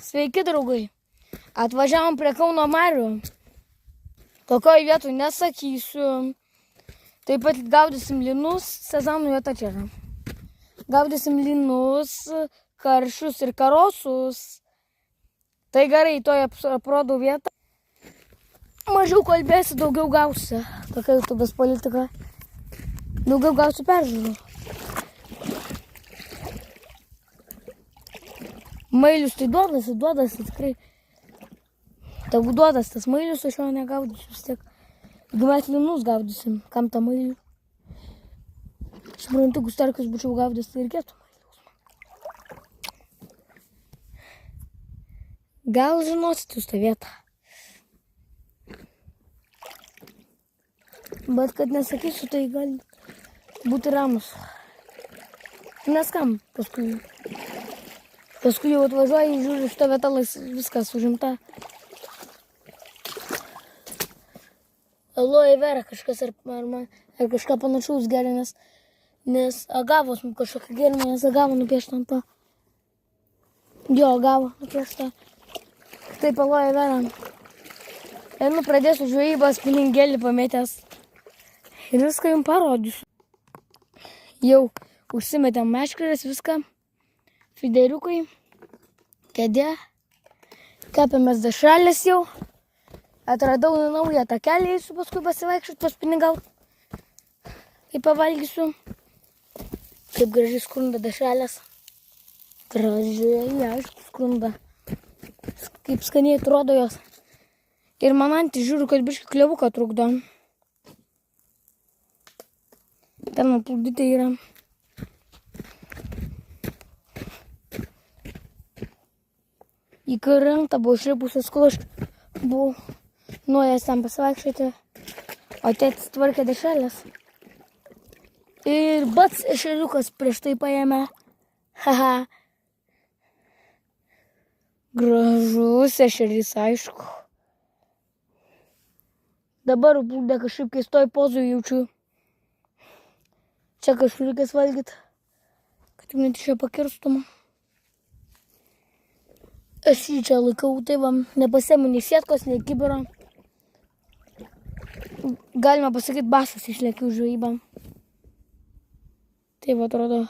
Sveiki, draugai. Atvažiavom prie Kauno marių. Tokioje vietoje nesakysiu. Taip pat gaudysim linus, sezonų vieta čia yra. Gaudysim linus, karšius ir karosus. Tai gerai, toje aprodau vietą. Mažiau kalbėsi, daugiau gausi. Tokia YouTube'as politika. Daugiau gausi peržiūrų. Mailius tai duodasi tikrai. Tegu duodas tas mailius, aš jo negaudysiu vis tiek. Jeigu mes linus gaudysim, kam tą mailių? Suprantu, jeigu starkius būčiau gaudęs, tai reikėtų mailius. Gal žinosit jūs tą vietą. Bet kad nesakysiu, tai gali būti ramus. Nes kam paskui? Paskui jau atvažiuoji, žiūri, šitą vietą viskas užimta. Aloe vera kažkas ar kažką panašaus geria, nes agavos kažkokia geria, nes agavo nupiešta ant to. Jo, agavo nupiešta. Taip, aloe vera. Einu pradėsiu žvejybą, spiningėlį pametęs. Ir viską jums parodysiu. Jau užsimetėm meškerės, viską. Fideriukai, kėdė, kepėmės dešrelės jau, atradau naują takelį, eisiu paskui pasivaikščiot, paspinigaut, kaip pavalgysiu, kaip gražiai skrunda dešrelės, gražiai, aišku, skrunda, kaip skaniai atrodo jos, ir man antį žiūriu, kad biškį klevuką trukdo, ten aplūdytai yra. Į krantą buvo išlipusios, kol aš buvau nuėjęs ten pasivaikščioti, o tėtis tvarkė dešrelės. Ir bats ešeriukas prieš tai paėmė. Haha. Gražus ešerys, aišku. Dabar plūdė kažkaip keistoj pozui jaučiu. Čia kažkur reikės valgyti, kad jau net iš čia pakirstum. Aš jį čia laikau, tai va, nepasėmu nei sietkos, nei kibiro. Galima pasakyti, basas išlėkiau žvejybą. Tai va, atrodo,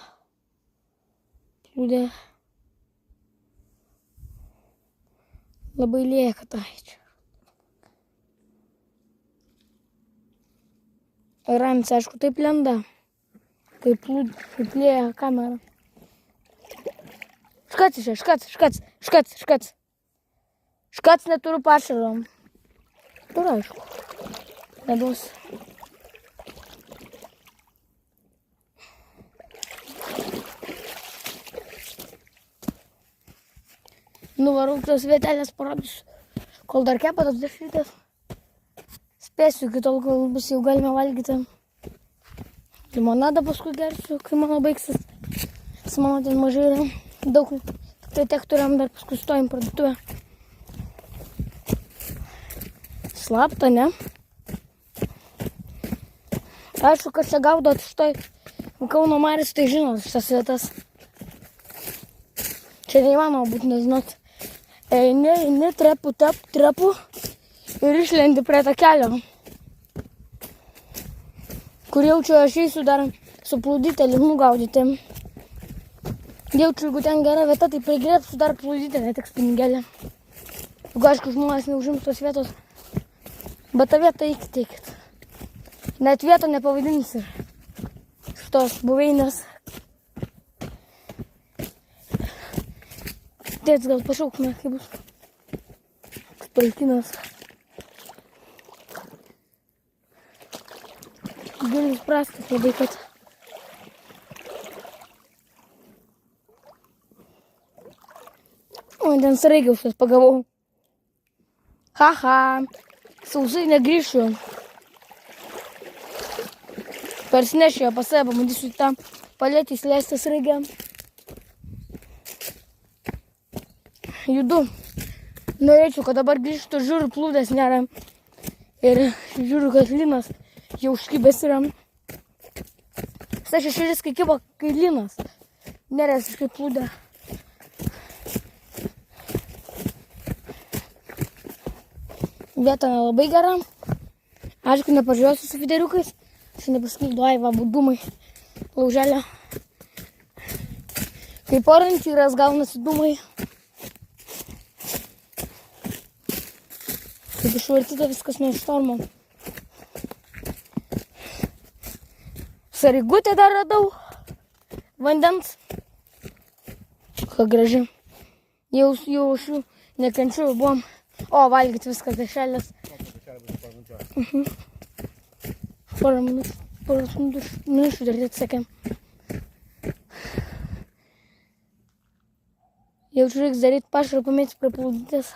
plūdė. Labai lieka tai čia. Ramis, aišku, taip lenda, kaip lieja kamera. Škats neturiu pašaro. Turiu, aišku. Neduos. Nuvarau tos vietelės parodysiu. Kol dar kepa tos dešrytės. Spėsiu iki tol, kol bus jau galime valgyti. Limonadą paskui gersiu, kai mano baigsis. Su mano ten mažai yra. Daug, tai tiek turėjom dar paskui stojim parduotuvę. Slapta, ne? Aišku, kas čia gaudot šitoj Kauno marios, tai žino šitas vietas. Čia neįmanoma būti nežinot. Eini, trepu ir išlendi prie tą kelio. Kur jaučiu, aš eisiu dar su plūdyte linų gaudyti. Jaučiu, jeigu ten gera vieta, tai prigrėpsiu dar plūdytę, ne tik spiningėlį. Jeigu, aišku, žmonės neužims tos vietos. Bet tą vietą eikit. Net vietą nepavadinsi. Šitos buveinės. Tėtis, gal pašaukime, kaip bus. Spalkinas. Gilis prastas labai, kad... O, ten sraigiausias pagavau. Haha, sausai negrįšiu. Persinešiu ją pas save, pabandysiu tą palėtį įsileistą sraigę. Judu. Norėčiau, kad dabar grįžtų, žiūriu, plūdės nėra. Ir žiūriu, kad linas jau užkibęs yra. Tas ešerys kai kibo, kai linas. Neresiškai plūdė. Vieta nelabai gera. Aišku, nepažiūrėsiu su fideriukais. Šiandien paskildu, ai, va, dūmai. Lauželė. Kaip orientyras gaunasi dūmai. Kaip išvartyta viskas nuo štormo. Sarigutę dar radau. Vandens. Ką graži. Jau šių nekančiu buvom. O, valgyti viskas dešelės. Porą minučių dar atsakėm. Jaučiu, reiks daryti pašarą, pamėti prie plaudytės.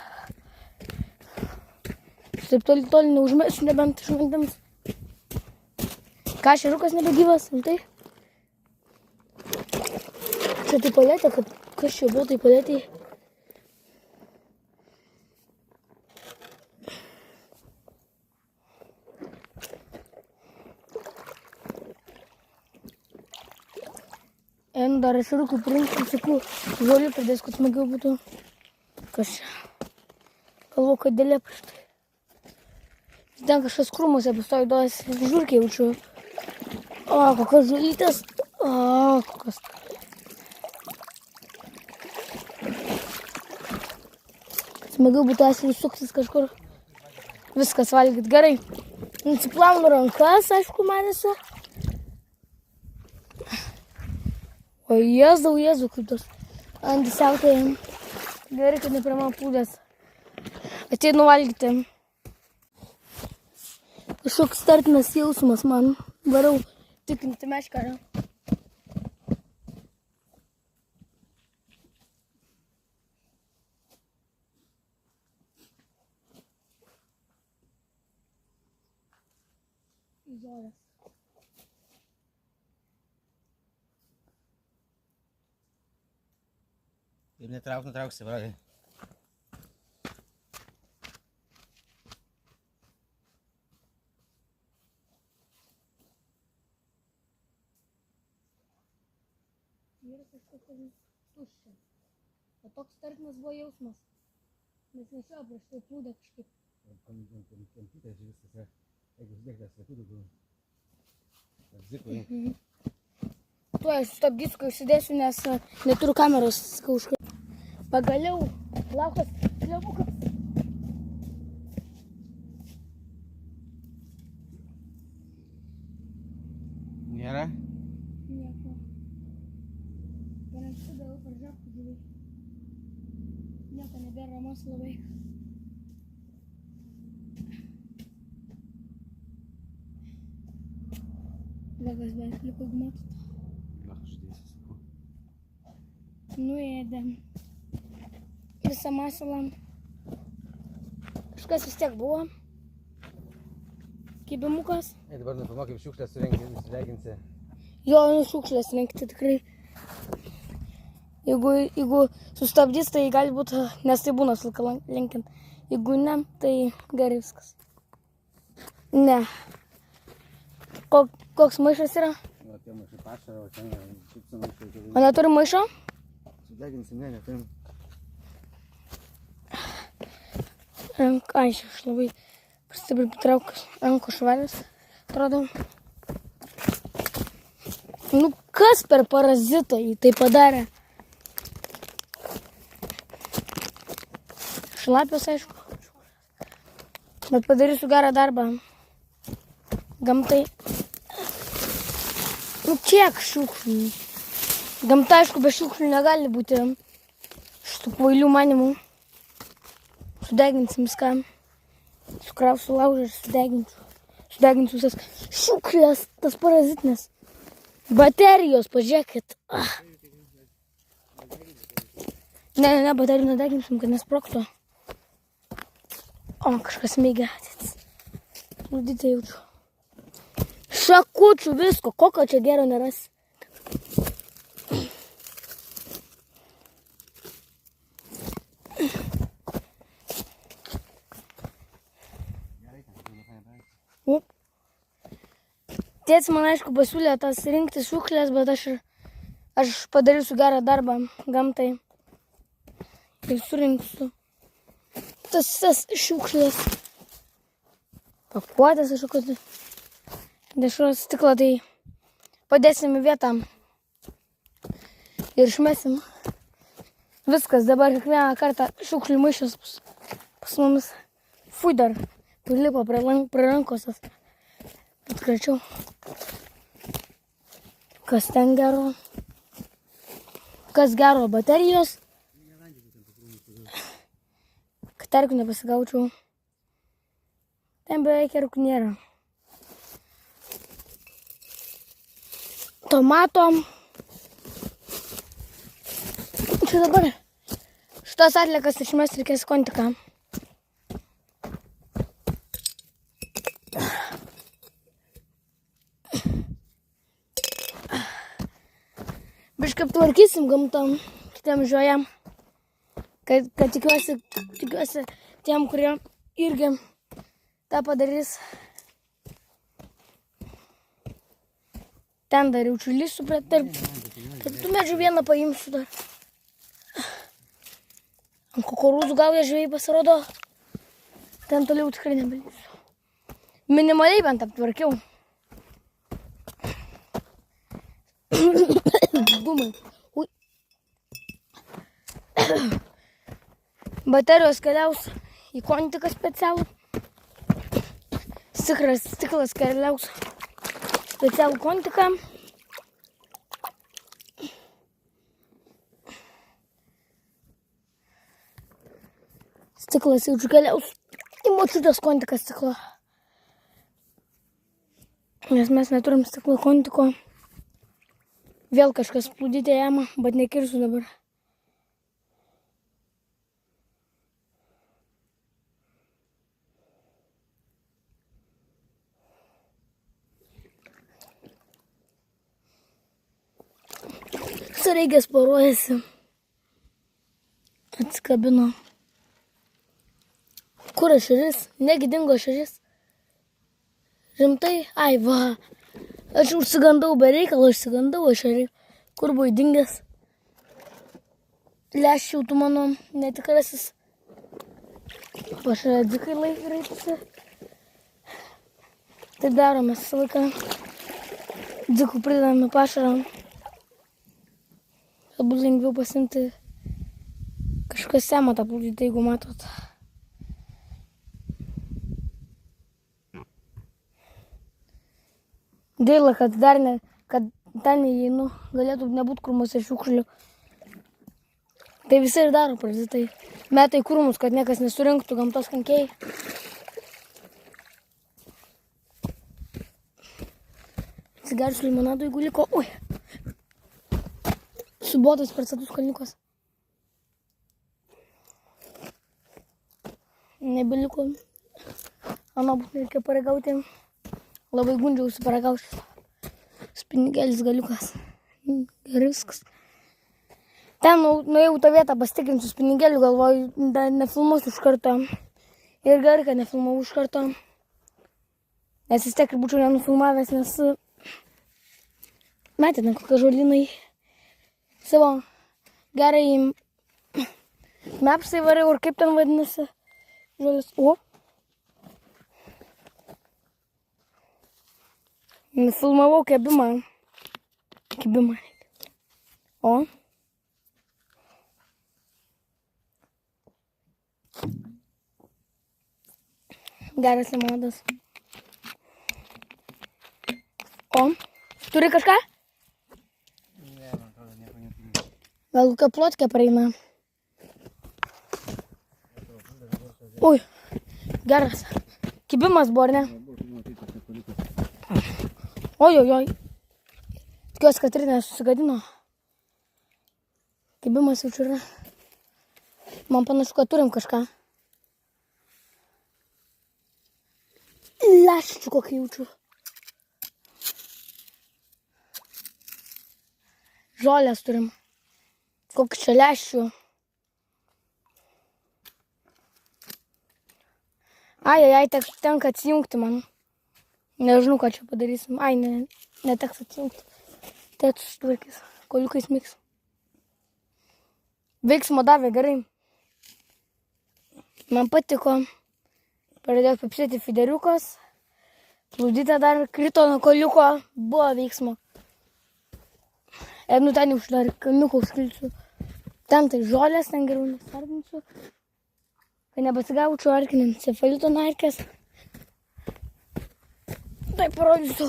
Taip toli neužmėsiu, nebent iš vandens. Ką, šeriukas nebegyvas, tai? Čia tai palėtė, kad kas čia buvo, tai palėtė. Einu dar šeriukų priimti, sakau, žolį pradės, kad smagiau būtų. Kas čia? Galvoju, kad dėlė prieš tai. Ten kažkas krūmuose pastovi duojas, žiūrkiai jaučiu. O, kokios žolytės. O, kokios. Smagiau būtų asilį suktis kažkur. Viskas valgyt gerai. Nusiplaunu rankas, aišku, manėsiu. O Jėzau, kaip tos Andis siautėja. Gerai, kad ne prie man pūdės. Ateinu valgyti. Kažkoks startinas jausmas man. Varau tikinti meškarą. Izolės. Taip nutrauksi, broliai. Yra kažkas tuščia. O toks startinas buvo jausmas. Nes nešio prieš tai plūdė kažkaip. Kamputas viskas, jeigu uždėktas vaikų daugiau. Zikui. Tuoj sustabdysiu, kai užsidėsiu, nes neturiu kameros kažkaip. Pagaliau, laukas, klevukas. Nėra? Nieko. Per anksti davau per žabkų žuviai. Nieko nebėra, ramus labai. Vagas beveik liko gmatyti. Nuėdėm visą masalą. Kažkas vis tiek buvo. Kibimukas. Dabar nufilmuok, kaip šiukšlės sudeginsi. Jo, šiukšlės rinkti tikrai. Jeigu sustabdys, tai gali būti, nes tai būna sulka linkint. Jeigu ne, tai gerai viskas. Ne. Koks maišas yra? O tie maišai pašarą, o ten šipsų maišai. O neturi maišo? Sudeginsim, ne, neturim. Ai, aš labai stipriai patraukus rankų švalės, atrodo. Nu, kas per parazitą jį tai padarė? Šlapios, aišku. Bet padarysiu gerą darbą. Gamtai. Nu, kiek šiukšlių. Gamta, aišku, be šiukšlių negali būti. Šitų kvailių manimų. Sudeginsim viską. Sukrausiu laužą ir sudeginsiu. Sudeginsiu visas šiukšlės, tas parazitinės. Baterijos, pažiūrėkit. Ne, baterijų nedeginsim, kad nesprogtų. O, kažkas mėgia. Nudytė jaučiu. Šakučių visko, kokio čia gero nerasi. Tėtis man, aišku, pasiūlė tas rinkti šiukšlės, bet aš padarysiu gerą darbą gamtai. Ir surinksiu tas šiukšlės. pakuotės kažkokios dešros stiklo, tai padėsim į vietą ir išmesim. Viskas, dabar kiekvieną kartą šiukšlių maišas pas mumis. Fui dar, prilipo prie rankos. Atkračiau. Kas ten gero? Kas gero? Baterijos. Katerkių nepasigaučiau. Ten beveik kerkų nėra. Tomato. Čia dabar šitas atliekas išmesti reikės kontiką. Biškai aptvarkysim gamtą kitiem žvejam. Kad tikiuosi tiem, kurie irgi tą padarys. Ten dar jaučiu lįsiu prie tarp tų medžių vieną paimsiu dar. Ant kukurūzų gal jie žvejai pasirodo. Ten toliau tikrai nebelįsiu. Minimaliai bent aptvarkiau. Dūmai. Ui. Baterijos keliaus į kontiką specialų. Stiklas keliaus specialų kontiką. Stiklas jaučiu keliaus į močiutės kontiką stiklo. Nes mes neturim stiklo kontiko. Vėl kažkas plūdytė jama, bet nekirsiu dabar. Sraigės poruojasi. Atsikabino. Kur ešeris? Negi dingo ešeris. Rimtai? Ai, va. Aš užsigandau be reikalo, ešerį. Kur buvai dingęs? Leščiau tu mano netikrasis. Pašalia dzikai raitusi. Taip darome visą laiką. Dzikų pridedame pašarą. Galbūt lengviau pasimti kažkas semą tą plūdytę, jeigu matot. Gaila, kad ten neįeinu, galėtų nebūt krūmuose šiukšlių. Tai visi ir daro parazitai. Meta į krūmus, kad niekas nesurinktų gamtos kenkėjai. Atsigersiu limonado, jeigu liko. Ui. Subotas per satus kalniukas. Nebeliko. Ano būtų reikia paragauti. Labai gundžiausi paragauti. Spinigėlis galiukas. Gerai viskas. Ten nuėjau tą vietą, pasitikrinsiu spinigėlių, galvoju, nefilmuosiu iš karto. Ir gerai, kad nefilmavau iš karto. Nes vis tiek ir būčiau nenufilmavęs, nes matėte, kokie žolynai. Savo gerai mapsai variau, ir kaip ten vadinasi žolės. O. Nufilmavau kebimą. O. Geras limonadas. O. Turi kažką? Ne, man atrodo, nieko neturiu. Gal kokia plotkė praeina? Ui. Geras. Kibimas buvo, ar ne? Ojojoj. Tikiuosi, kad ir nesusigadino. Kibimas jau čia yra. Man panašu, kad turim kažką. Leščių kokį jaučiu. Žolės turim. Kokį čia leščių. Ai, tenka atsijungti man. Nežinau, ką čia padarysim. Ai, neteks atsijungti. Tėtis susitvarkys. Koliukais miks. Veiksmo davė gerai. Man patiko. Pradėjo pipsėti fideriukas. Plūdytė dar krito nuo koliuko, buvo veiksmo. Ir ten už dar kalniuko užkilsiu. Ten tai žolės, ten geriau nesardinsiu. Kai nepasigaučiau arkinį encefalito narkės. Tai parodysiu.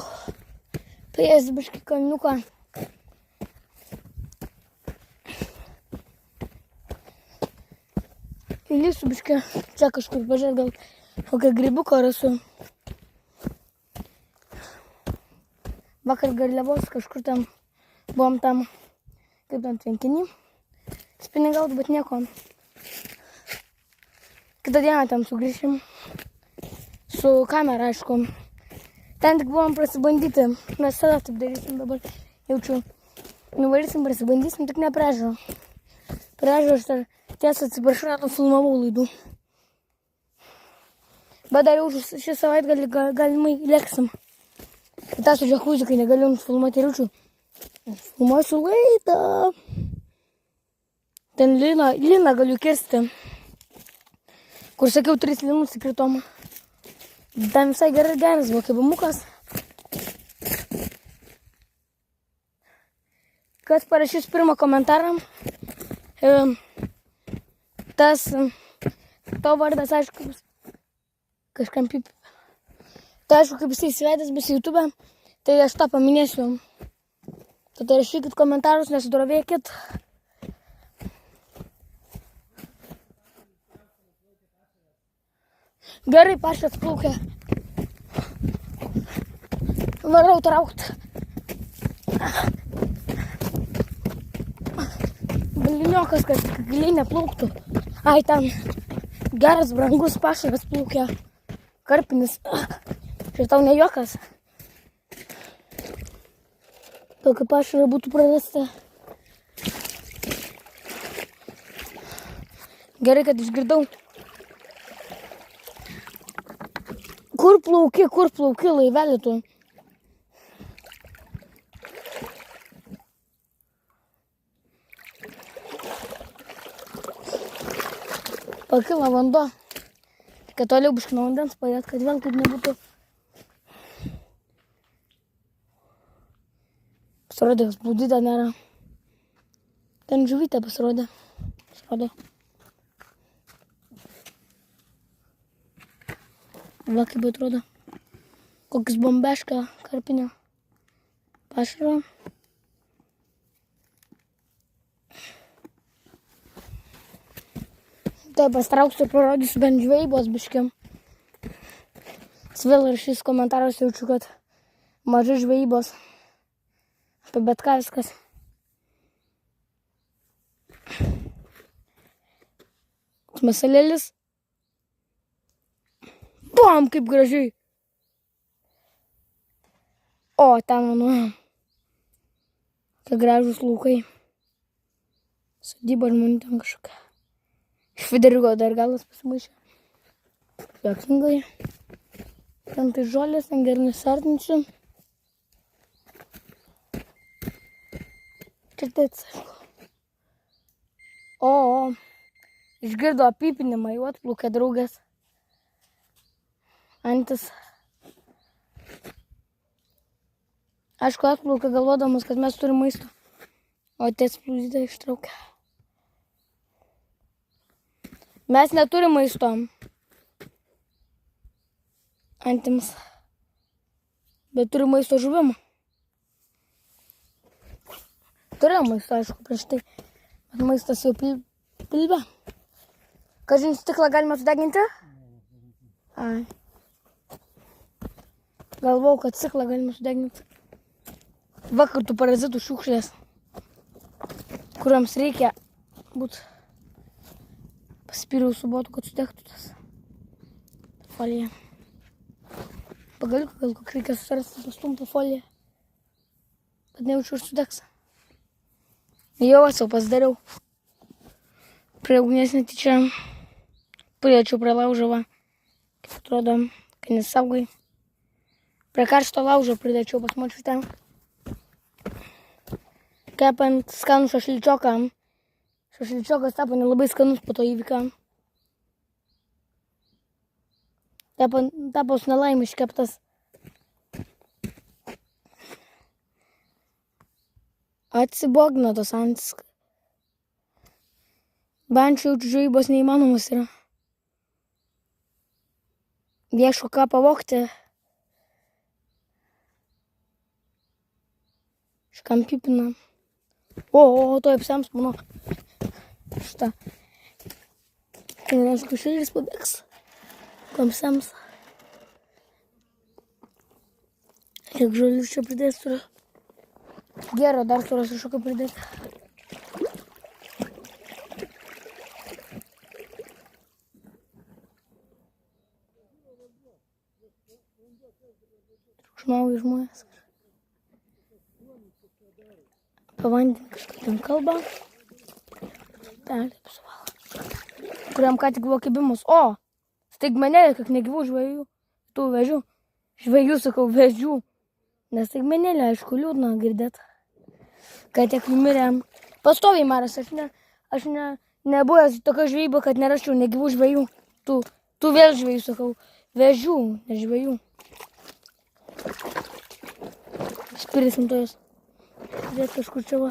Prieš biškį kalniuką. Įlysiu biškį. Čia kažkur pažiūrėt, gal kokią grybuką rasiu. Vakar garliavos kažkur ten buvom tam, kaip ten tvenkinį. Spiningauti, bet nieko. Kitą dieną ten sugrįšim. Su kamera, aišku. Ten tik buvom prasibandyti. Mes tada taip darysim dabar. Jaučiu. Nuvarysim, prasibandysim, tik ne priežiūrą. Priežiūrą aš dar tiesą atsiprašau, net filmavau laidų. Bet dar jau šį savaitgalį galimai lėksim. tą su džakuzi, kai negaliu nufilmuoti riučių. Filmuosiu laidą. Ten liną galiu kirsti. Kur sakiau, 3 linus įkritom. Ten visai geras buvo, kaip bamukas. Kas parašys pirmą komentarą, tas tavo vardas, aišku, kažkam pip. Tai aišku, kaip jisai įsivedęs bus YouTube, tai aš tą paminėsiu. Tada rašykit komentarus, nesidrovėkit. Gerai, paštas plaukia. Varau traukt. Baliniokas, kad giliai neplauktų. Ai, ten geras, brangus pašaras plaukia. Karpinis. Ir tau ne juokas. Tokį pašarą būtų prarasta. Gerai, kad išgirdau. Kur plauki, laivelį tu? Pakilo vanduo. Kad toliau biškį nuo vandens padėt, kad vėl kaip nebūtų. Pasirodė, kas blūdyta nėra. Ten žuvytė pasirodė. Va kaip atrodo. Kokis bombeška karpinio pašaro. Tai pastrauksiu ir parodysiu bent žvejybos biškiam. Vėl rašys komentaras, jaučiu, kad mažai žvejybos. Apie bet ką viskas. Masalėlis. Bam, kaip gražiai. O, ten mano. Tie gražūs laukai. Sodyba žmonių ten kažkokia. Iš Federigo dar galas pasimaišė. Jokingai. Ten tai žolės, ten gerai nesartinsiu. Čia tėts, aišku. O, išgirdo apipinimą, jau atplaukė draugės. Antis. Aišku, atplaukė galvodamas, kad mes turim maisto. O tėts plūdytą ištraukė. Mes neturim maisto. Antims. Bet turim maisto žuvimą. Turėjom maisto, aišku, prieš tai. Bet maistas jau pilve. Kažin, stiklą galima sudeginti? Ai. Galvau, kad stiklą galima sudeginti. Vakar tų parazitų šiukšlės, kuriams reikia būt. Paspyriau su botu, kad sudegtų tas folija. Pagaliuką gal kokį reikia susirasti pastumtą foliją. Kad nejaučiu ir sudegs. Jau esu pasidariau. Prie ugnies netyčia. Priečiau prie laužo, va. Kaip atrodo, kai nesaugai. Prie karšto laužo pridėčiau pas močiutę. Kepant skanų šašlyčioką. Šašlyčiokas tapo nelabai skanus po to įvyką. Tapo su nelaimė iškeptas. Atsibogna tos antis. Bent jau žvejybos neįmanomas yra. Ieško ką pavogti. Škam pipina. O, to apsems, mano. Šitą. Tai reiškia, šėlis pabėgs. Kamsems. Kiek žolių čia pridės turiu. Gero, dar surasiu šoką pridėti. Triukšmauja žmonės. Apie vandenį kažką ten kalba. Perlips valą. Kuriam ką tik buvo kibimus. O! Staigmenėlė, kaip negyvų žvejų. Tų vežių. Žvejų, sakau, vežių. Nes staigmenėlė, aišku, liūdna girdėt. Kad tiek numirėm. Pastoviai maras, aš nebuvęs tokia žvejyba, kad neraščiau negyvų žvejų. Tų vėl žvejų, sakau. Vežių, ne žvejų. Spirisim tojus. Žiūrėt kažkur čia va.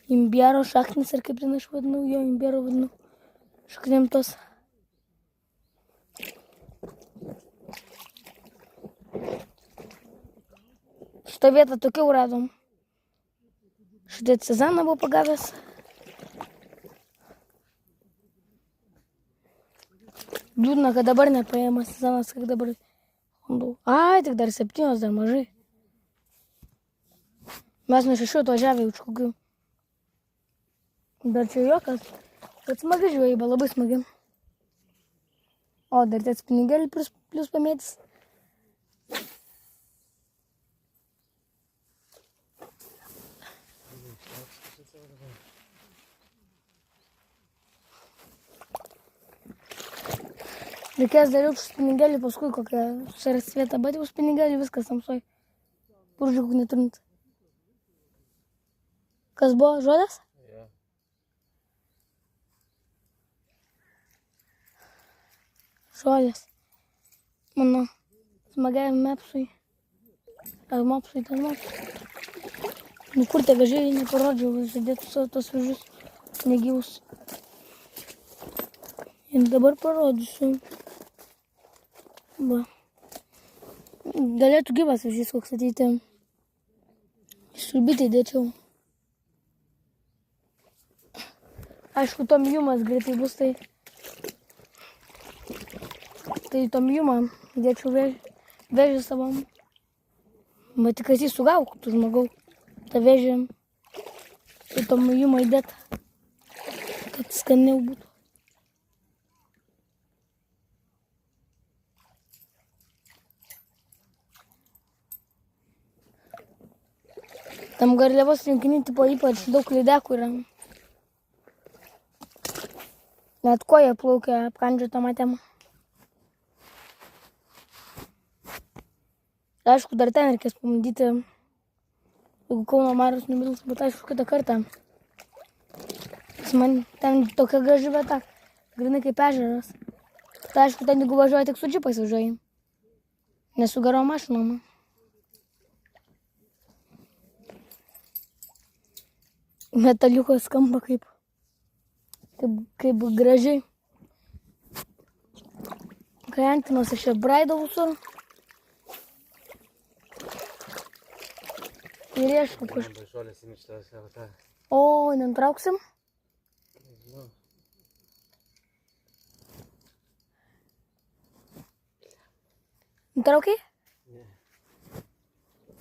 Imbiero šaknis, ar kaip ten aš vadinau, jo imbiero vadinau. Šaknim tos. Šitą vietą tokiau radom. Šitą cezaną buvo pagavęs. Liūdna, kad dabar nepaėmas cezanas, kaip dabar. Ai, tik dar 7, dar mažai. Mes nuo 6 atvažiavę už kokių. Bet čia jokas. Bet smagi žvejyba, labai smagi. O, dar tėt spinigėlį plius pamėtis. Reikės dar už spinigėlį, paskui kokią šaras vietą, bet jau spinigėlį viskas tamsoj. Puržiukų neturint. Kas buvo, žodės? Jo. Žodės. Mano smagiajam mepsui. Ar mopsui, ten mopsui. Nu kur tie vežiai, neparodžiau, žadėtų savo tos vežius negyvus. Ir dabar parodysiu. Va. Galėtų gyvas vežys koks ateiti. Išsulbytai dėčiau. Aišku, tomjumas greitai bus, tai tomjumą dėčiau vežį savam. Bet tik jį sugauk, tu žmogau. Ta vežį į tomjumą įdėt, kad skaniau būtų. Tam garliavos rinkiny tipo ypač daug lydekų yra. Net koja plaukia apkandžiota matėm. Aišku, dar ten reikės pamandyti, jeigu Kauno marios numils, bet aišku, kitą kartą. Man ten tokia graži vieta, grinai kaip ežeras. Tai aišku, ten jeigu važiuoja, tik su džipais važiuoji. Ne su gerom mašinom. Metaliukas skamba kaip gražiai. Krantinas aš čia braidau visur. Ir ieškau kažką. O, nenutrauksim? Nutraukiai? Ne.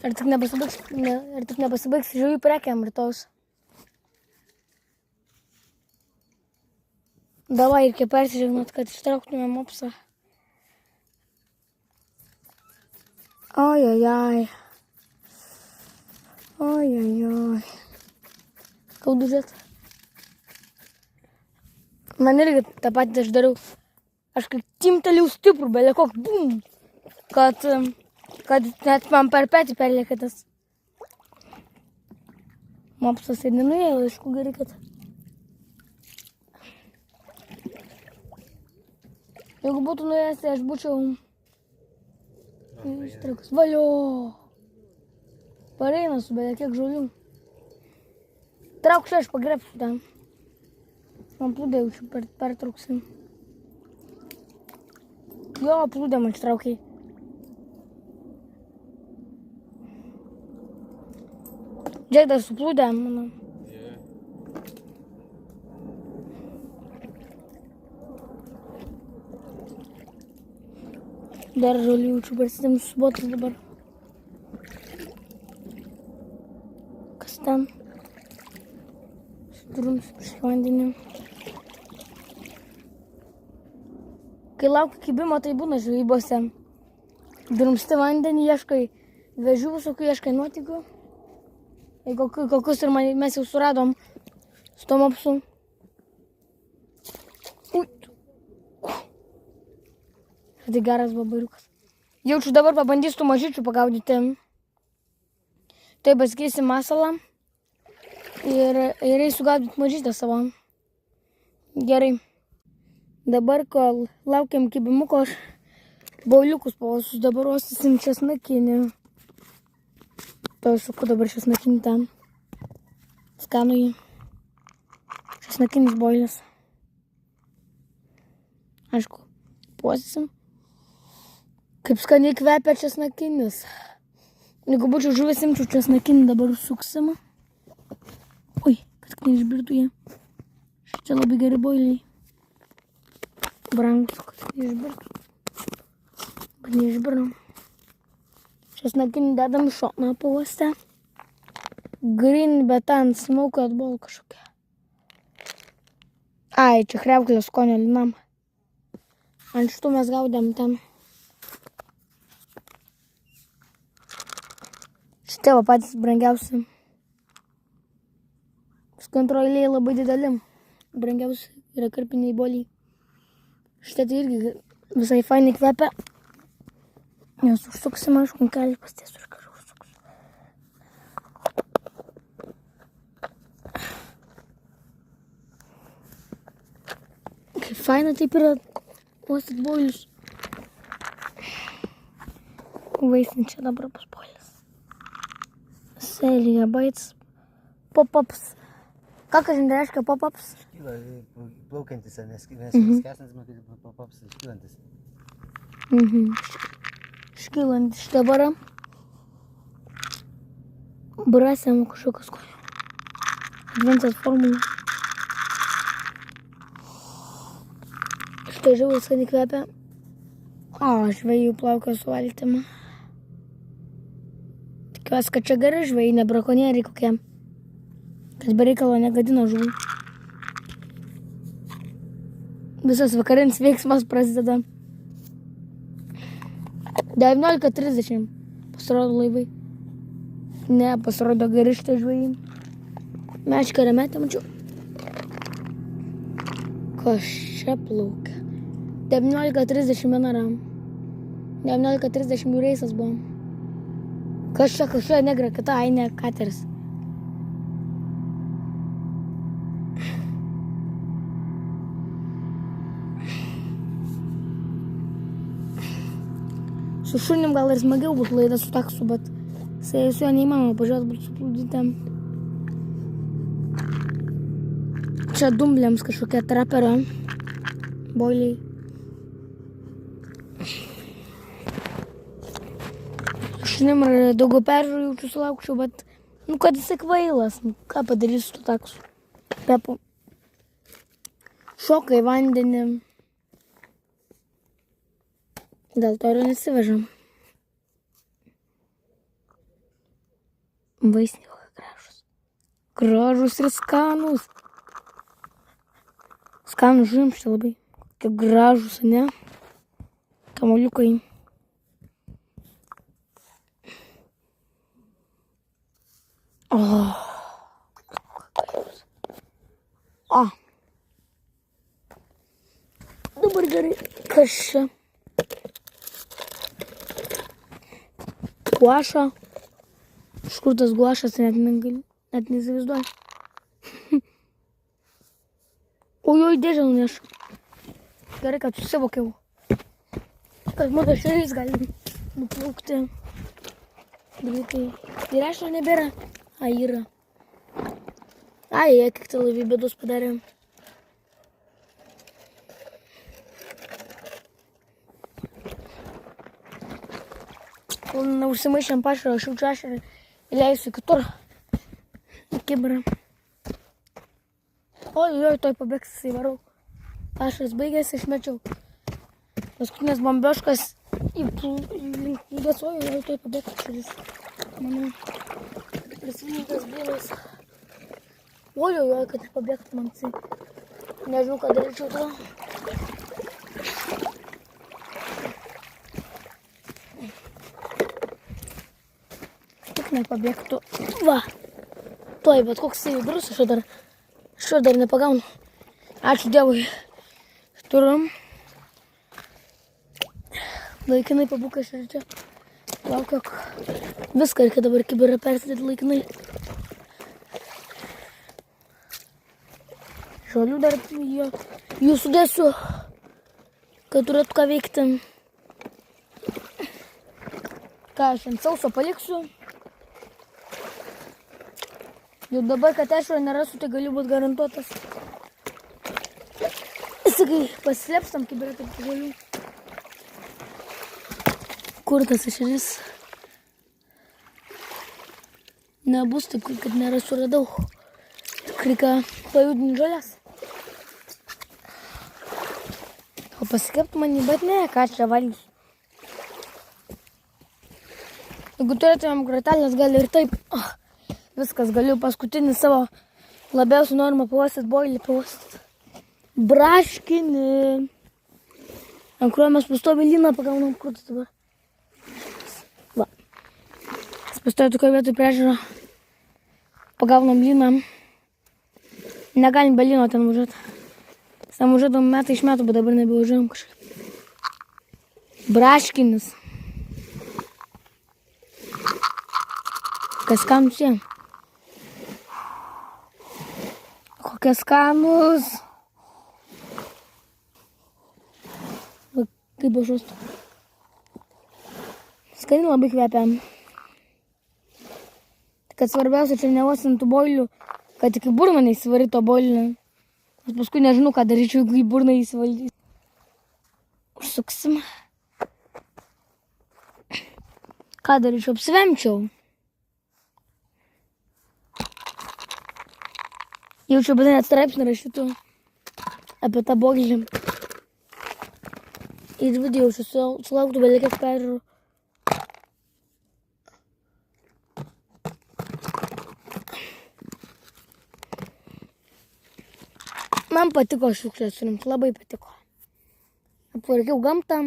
Ar tik nepasibaigs žuvų prekiam rytojus? Davai, reikia persižegnot, kad ištrauktume mopsą. Ojojoj. Ojojoj. Skaudu žiūrėt. Man irgi tą patį aš dariau. Aš kaip timteliau stiprų, belė koks bum. Kad net man per petį perlėkė tas mopsas ir nenuėjo, aišku, gerai, kad. Jeigu būtų nuėjęs, tai aš būčiau ištraukus. Valio! Pareina su beje kiek žolių. Trauk čia, aš pagrebsiu ten. Man plūdė jaučiu, pertrauksim. Jo, plūdė man ištraukiai. Džiak dar suplūdė, manau. Dar žolių jaučiu, prasidėm subotas dabar. Kas ten? Drums prieš vandenį. Kai lauki kibimo, tai būna žvejybose. Drumsti vandenį, ieškai vežių visokių, ieškai nuotykių. Jeigu kokius ir mes jau suradom su tom apsu. Tai geras babariukas. Jaučiu dabar pabandysiu tų mažyčių pagaudyti. Tai pasikeisim masalą. Ir eisiu gaudyti mažytę savo. Gerai. Dabar, kol laukiam kibimuko, aš bauliukus pavosius. Dabar uostysim česnakinį. To suku dabar česnakinį ten. Skanu jį. Česnakinis boilis. Aišku, puostysim. Kaip skaniai kvepia česnakinis. Jeigu būčiau žuvis, imčiau česnakinį, dabar suksim. Oi, kad neišbirtų jie. Čia labai geri boiliai. Brangus, kad neišbirtų. Bet neišbirnom. Česnakinį dedam šoną pauostę. Green, bet ten smoked ball kažkokia. Ai, čia krevklės skonio linam. Ant šitų mes gaudėm ten. Šitie va patys brangiausi. Kontroliai labai didelim. Brangiausi yra karpiniai boliai. Šitie tai irgi visai fainai kvepia. Nes užsuksim, aišku, kelį pasties už kažką užsuksiu. Kaip faina taip yra uostyt boilius. Vaisinčia dabar bus boilis. Selija baits. Pop-ups. Ką kažin reiškia pop-ups? Škyla plaukiantis, nes skęstantis, matai, pop-ups škylantis. Škylantis dabar. Brasiam kažkokios skonio. Advencijos formulė. Štai žuvas skaniai kvepia. O, žvejų plaukia su valtim. Tikiuosi, kad čia gerai žvejai, ne brakonieriai kokie. Kad be reikalo negadino žuvų. Visas vakarinis veiksmas prasideda. 19:30 pasirodo laivai. Ne, pasirodo geri šitie žvejai. Meškerę metė, mačiau. Kas čia plaukia? 19:30 menaram. 19:30 jų reisas buvo. Kas čia negra, kita, ai ne, kateris. Su šunim gal ir smagiau bus laida su taksu, bet su juo neįmanoma pažiūrėti, būtų suplūdytėm. Čia dumbliams kažkokie traperio boiliai. Šunim daugiau peržiūrų jaučiu sulaukčiau, bet kad jisai kvailas, ką padarysiu su taksu. Pepu. Šoka į vandenį. Dėl to ir nesivežam. Vaisniai kokie gražus. Gražus ir skanus. Skanus žuvimščiai labai. Kokie gražus, ne? Kamuoliukai. Dabar gerai. Kas čia? Guaša. Iš kur tas guašas, net neįsivaizduoju. Ojoj, dėžę nunešu. Gerai, kad susivokiau. Kad mano šiais gali nuplaukti. Greitai. Ir aš nebėra. A, yra. Ai, kiek tai laivy bėdus padarėm. Kol neužsimaišėm pašarą, aš jaučiu ašarą įleisiu kitur. Į kibirą. Oi, toj pabėgs, jisai varau. Pašaras baigėsi, išmečiau. Paskutinės bombioškas įlingęs, oi, toj pabėgs šalis. Manau, prisiminkas bėlas. Oi, kad ir pabėgtų man tai. Nežinau, ką daryčiau to. Tik nepabėgtų. Va. Tuoj, bet koks tai judrus, aš dar nepagaunu. Ačiū Dievui. Turim. Laikinai pabūkas ir čia. Laukiu, viską reikia dabar kibirą persidėti laikinai. Žolių dar jų sudėsiu, kad turėtų ką veikti. Ką aš ant sauso paliksiu. Jau dabar, kad ešero nerasiu, tai galiu būti garantuotas. Sakai, pasislėpstam kibirą tarp žolių. Kur tas ešeris? Nebus taip, kad nerasiu, radau. Tik reikia pajudinti žolės. O pasikepti manį, bet ne, ką čia valgysiu. Jeigu turėtumėm gratelės, gali ir taip. Viskas, galiu paskutinį savo labiausiai norimą pauostyti, boilį pauostyti. Braškinį. Ant kurio mes pastoviai lyną pagaunam, kur tai dabar. Va. Pastoviai tokio vietoj prie ežero. Pagaunam lyną. Negalim be lyno ten važiuoti. Ten važiuodam metai iš metų, bet dabar nebevažiuojam kažkaip. Braškinis. Kas skanus jie? Kokie skanus. Va, kaip bažustu. Skaniai labai kvepia. Kad svarbiausia čia neuosintų boilių, kad tik į burną neįsivaryto boilinę. Aš paskui nežinau, ką daryčiau, jeigu į burną įsivaldys. Užsuksim. Ką daryčiau? Apsivemčiau. Jaučiu, bet net straipsnį rašytų apie tą boilį. Ir video sulauktų belikės peržiūrų. Man patiko šiukšlės surinkti, labai patiko. Aptvarkiau gamtą.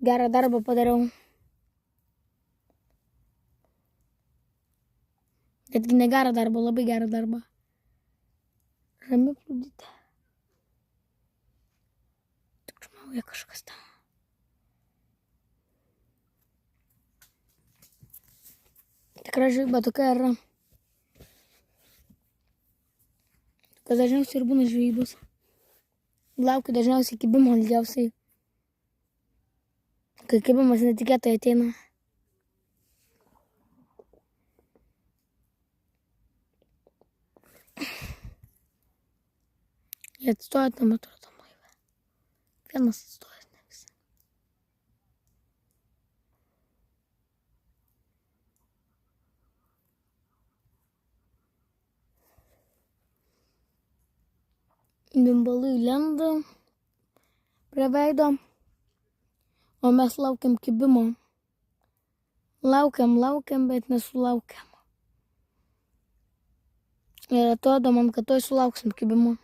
Gerą darbą padariau. Netgi ne gerą darbą, labai gerą darbą. Rami plūdytė. Tik žmauja kažkas tam. Tikra žvejyba tokia yra. Kas dažniausiai ir būna žvejybos. Laukiu dažniausiai kibimo ilgiausiai. Kai kibimas netikėtai ateina. Jie atstoja tam atrodo tam laivę. Vienas atstojas, ne visi. Bimbalai lenda prie veido, o mes laukiam kibimo. Laukiam, bet nesulaukiam. Ir atrodo man, kad toj sulauksim kibimo.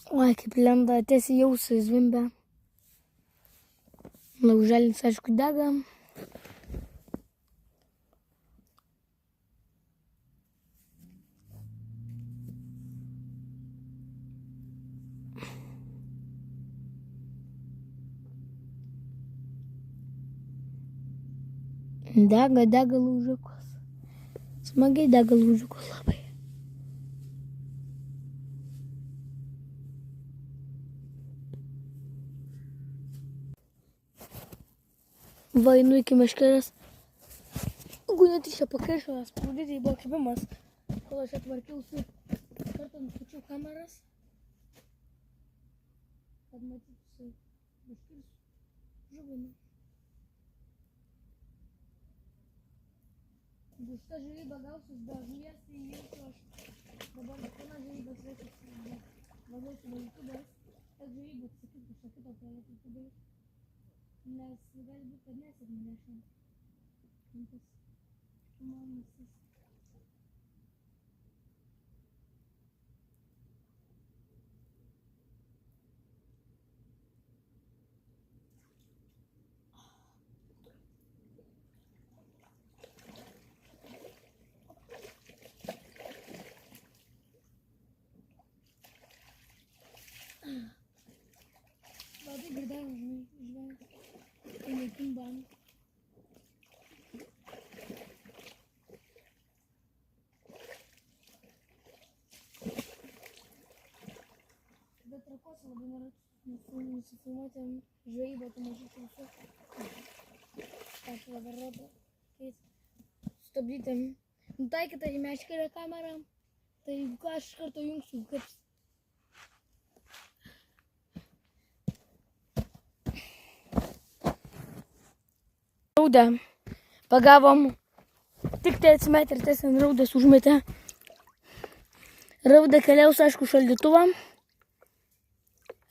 Oi, kaip lenda, tiesiai jausai zvimbia. Lauželis, aišku, dega. Dega laužiukus. Smagiai dega laužiukus labai. Va, einu iki meškerės. Gūnėti čia pakaišo, spaudyti buvo kibimas. Kol aš atvarkiausi, kartą nustačiau kameras. Kad matytųsi meškeris žuvinį. Bus ta žvejyba gausis be žuvies, tai jeigu aš dabar kiekvieną žvejybą sveikiasi. Vadausiu nuo YouTube'as, kad žvejyba atsakyti kažką kito projektą padaryti. Nes gali būt, kad nesėkmė nešant. Tas manosis. Labai girdėjau žvejį. Naikin banį. Bet trakuose labai norėtų nusifilmuoti žvejybą, tai mažyčiau visų. Aš dabar rodo, stabdyti nutaikytą į meškerę kamerą, tai ką aš iš karto jungsiu, kaip raudę. Pagavom, tik tai atsimetė ir tiesiog raudas užmetė. Rauda keliaus, aišku, šaldytuvą.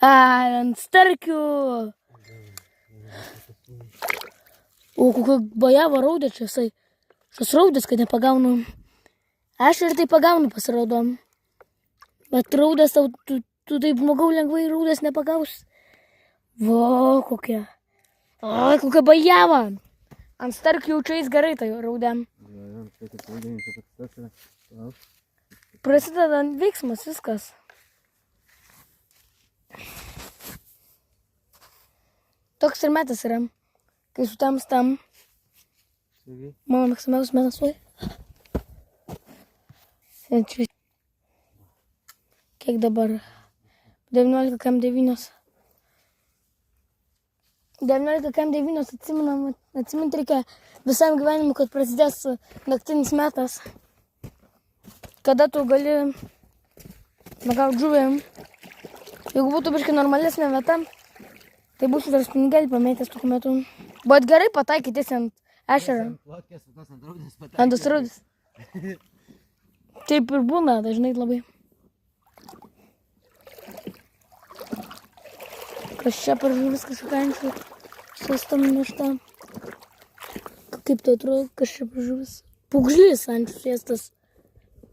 Ant starkių. O kokio bajavo raudą čia jisai. Šios raudas, kad nepagaunu. Aš ir tai pagaunu, pasirodo. Bet raudas, tu taip žmogau lengvai raudas nepagaus. Vo, kokia. O, kokia bajava. Ant starkių jaučiais gerai tai raudėm. Prasideda veiksmas, viskas. Toks ir metas yra. Kai sutamstam. Mano mėgstamiausias metas, oi. Kiek dabar? 19,9. 19,9 atsiminti reikia visam gyvenimu, kad prasidės naktinis metas. Kada tu gali nagauti žuvį. Jeigu būtų biškai normalesnė vieta, tai būtų dar spingelį pamėtęs tokiu metu. Bet gerai pataikytis ant ešerą. Ant tos raudės. Taip ir būna dažnai labai. Kas čia per žuvis kažkokia ančių sustam nešta. Kaip tai atrodo, kas čia per žuvis? Pūgžlys ančių sėstas.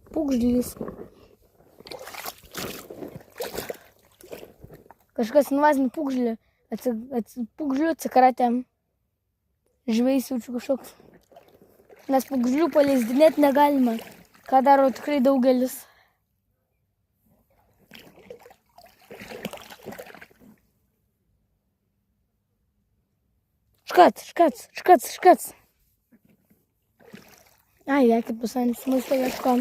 Pūgžlys. Kažkas invazinį pūgžlį. Pūgžlių atsikratė. Žvejys jaučiu kažkoks. Nes pūgžlių paleisdinėti negalima. Ką daro tikrai daugelis. Škats. Ai, kaip pasanis, maisto ieško.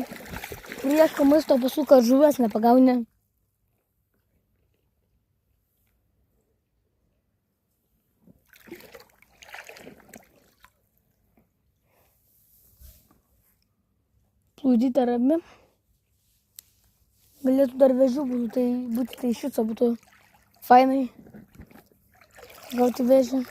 Ieško maisto pasuka žuvies nepagaunė. Plūdyta rami. Galėtų dar vėžių būti, tai šico būtų fainai. Gauti vėžį.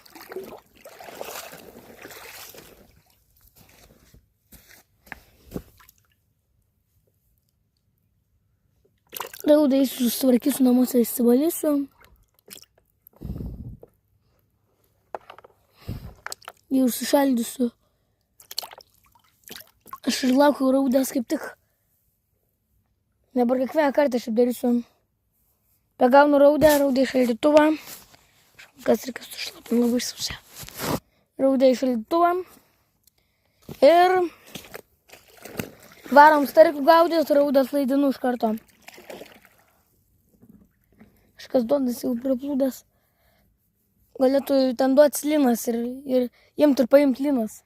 Raudai susitvarkysiu namuose, įsivalysiu. Jau sušaldysiu. Aš ir laukiu raudės kaip tik. Dabar kiekvieną kartą aš darysiu. Pagaunu raudę į šaldytuvą. Kas reikia sušlapinti labai sausia. Raudę į šaldytuvą. Ir varom starkių gaudyti, raudę slaidinu iš karto. Kažkas duodas jau priplūdęs. Galėtų ten duoti linas ir imti ir paimti linas.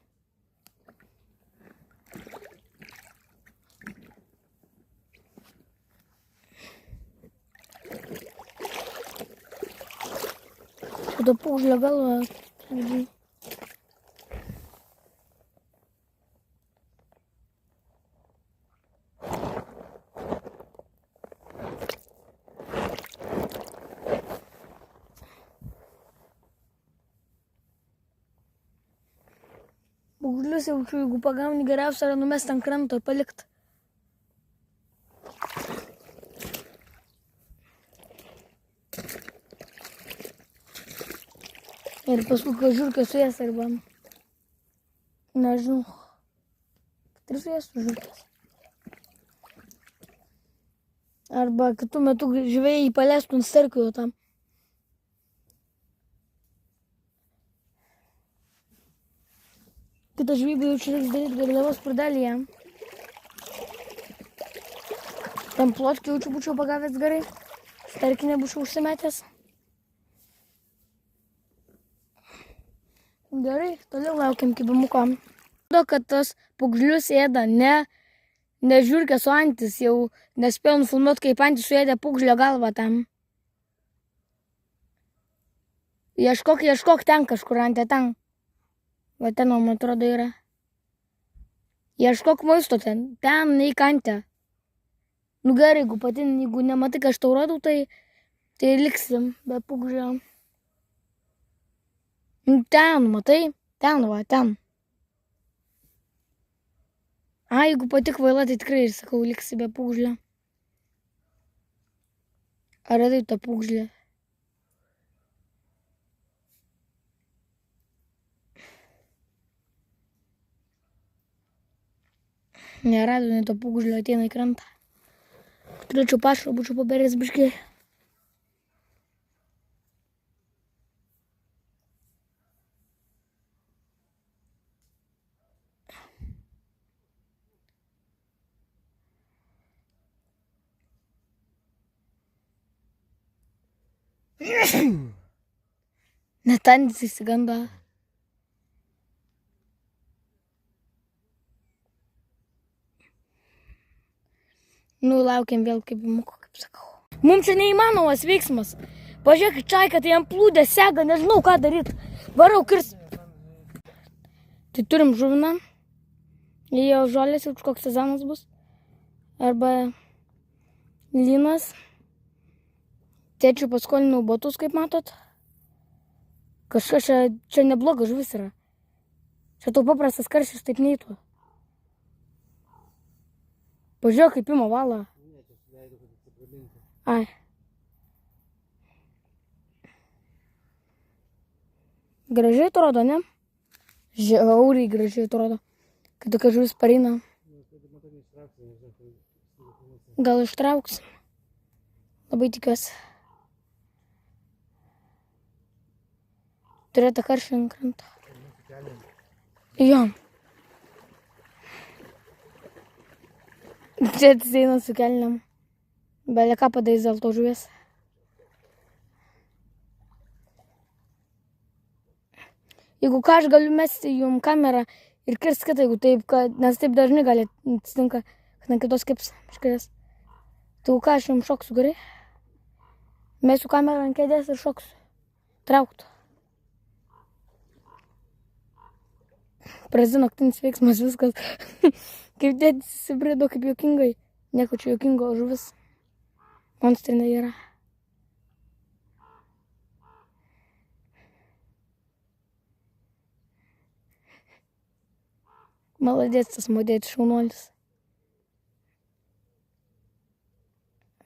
Tada pūgžlio galva. pūgžlius jaučiu, jeigu pagauni geriausia yra numest ant kranto ir palikti. Ir paskui, kai žiūrkė su jas arba, nežinau, ir su jas žiūrkės. Arba kitų metų žvėjai paleistų ant sterkių tam. Kitą žvybą jaučiu reiks daryti garliavos purdelį jam. Tam plotkį jaučiu būčiau pagavęs gerai. Sterkį nebūčiau užsimetęs. Gerai, toliau laukiam kibimuko. Kad tas pūgžlius ėda ne žiurkės, o antis. Jau nespėjau nufilmuoti, kaip antis suėdė pūgžlio galvą tam. Ieškok ten kažkur ante ten. Va ten, man atrodo, yra. Ieškok maisto ten. Ten neik ante. Nu gerai, jeigu nematai, ką aš tau rodau, tai liksim be pūgžlio. Ten, matai? Ten, va, ten. Jeigu pati kvaila, tai tikrai ir sakau, liksi be pūgžlio. Ar radai tą pūgžlę? Neradu, nei to pūgžlio ateina į krantą. Turėčiau pašarą, būčiau paberęs biškį. Net antis įsigando. Nu, laukiam vėl kibimuko, kaip sakau. Mums čia neįmanomas veiksmas. Pažiūrėk, čaika, tai jam plūdė sega, nežinau ką daryti. Varau kirs. Tai turim žuviną. Jo žolės, jau koks sezonas bus. Arba lynas. Tėčiui paskolinau botus, kaip matot. Kažkas čia neblogas žuvis yra. Čia tau paprastas karšis, taip neįtų. Pažiūrėk, kaip ima valą. Ai. Gražiai atrodo, ne? Žiauriai gražiai atrodo. Kai tokia žuvis pareina. Gal ištrauksim. Labai tikiuosi. Turėtų karšį ant kranto. Jo. Čia ateina su kelniam. Belė ką padarys dėl to žuvies. Jeigu ką, aš galiu mesti jum kamerą ir kirsti kitą, jeigu taip, nes taip dažnai gali atsitinka, kad ant kitos kips iškirės. Tai ką, aš jums šoksiu gerai. Mesiu kamerą ant kėdės ir šoksiu. Trauktų. Prasidėjo naktinis veiksmas, viskas. Kaip dėdis įsibrido, kaip juokingai. Nieko čia juokingo, žuvis. Monstrinė yra. Maladės tas modėtis šaunuolis.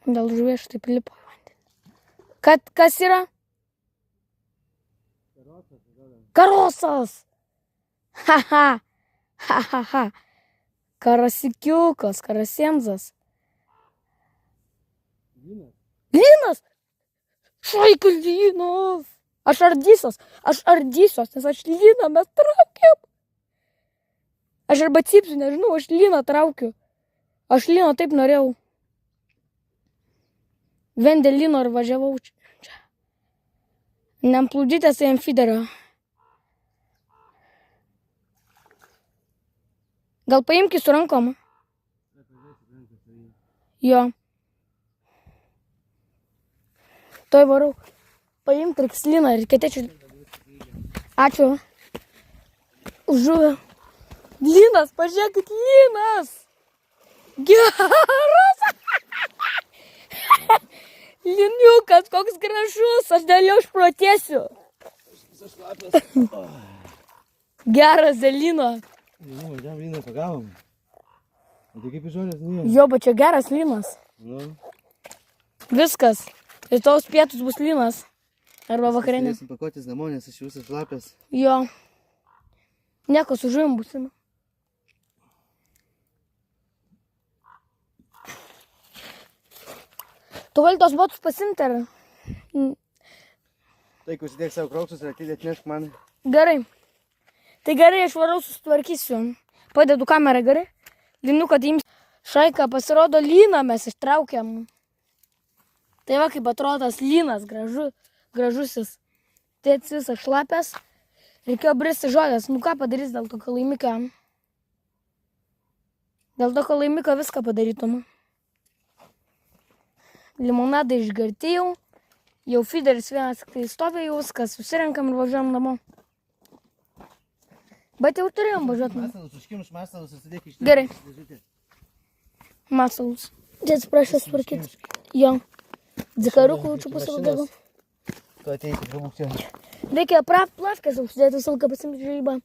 Dėl žuvies štai prilipo į vandenį. Kas yra? Karosas! Ha ha! Ha ha ha! Karasikiukas, karasienzas. Lynas? Šaika lynas. Aš ardysiuos, nes aš lyną mes traukiam. Aš arba cypsiu, nežinau, aš lyną traukiu. Aš lyno taip norėjau. Vien dėl lyno ir važiavau čia. Nemplūdytės tai ant fiderio. Gal paimki su rankom? Jo. Toj varau. Paimk triksliną ir ketėčių. Ačiū. Už žuvį. Lynas, pažiūrėkit, lynas. Geras. Liniukas, koks gražus. Aš dėl jo išprotėsiu. Geras dėl lyno. Nu, važiavam lyną pagavom. O tai kaip iš žolės nuėjo? Jo, bet čia geras lynas. Nu. Viskas. Ir tos pietus bus lynas. Arba vakarienė. Turėsim pakuotis namo, nes aš visas šlapės. Jo. Nieko su žuvim busime. Tu gali tos botus pasimti ar? Tai, užsidėk savo krauksus ir atnešk man. Gerai. Tai gerai, aš varau susitvarkysiu. Padedu kamerą, gerai? Linu, kad jums šaika pasirodo lyną mes ištraukiam. Tai va, kaip atrodo tas lynas, gražusis. Tėtis visas šlapės. Reikėjo bristi žolės. Nu ką padarys dėl tokio laimikio? Dėl tokio laimikio viską padarytum. Limonadą išgerti jau. Jau feederis vienas tai stovi, jau viskas. Susirenkam ir važiuojam namo. Bet jau turėjom važiuoti namo. Masalus, užkimš masalus, susidėk iš Gerai. dėžutės. Masalus. Tėtis prašė sutvarkyti. Jo. Dzikariukų čia pasilgavo. Tu ateisi produkcijom. Reikia plavkės užsidėti visą laiką pasimti žaibą.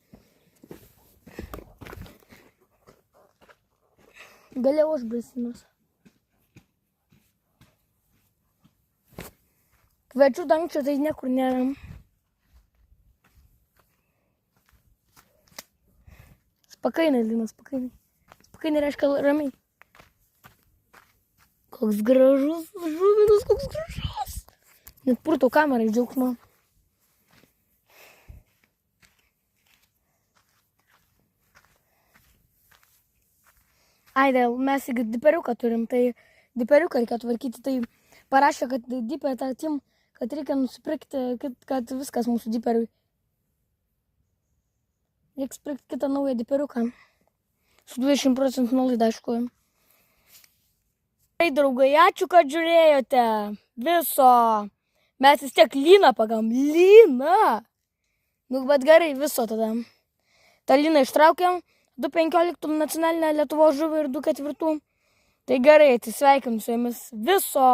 Galėjau aš brisinas. Kviečių dangčio tai niekur nėra. Spakainai, lynas, spakainai. Spakainai reiškia ramiai. Koks gražus žuvinas, koks gražus. Net purtau kamerą iš džiaugsmo. Ai, dėl mes į diperiuką turim, tai diperiuką reikia tvarkyti, tai parašė, kad dipė tą tim, kad reikia nusipirkti, kad viskas mūsų diperiui. Reiks pirkti kitą naują diperiuką. Su 20% nuolaida, aišku. Tai draugai, ačiū, kad žiūrėjote viso. Mes vis tiek lyną pagam. Lyną! Nu, bet gerai, viso tada. tą liną ištraukiam, 2.15 nacionalinę Lietuvos žuvį ir 2.4. Tai gerai, atsisveikinu su jumis viso.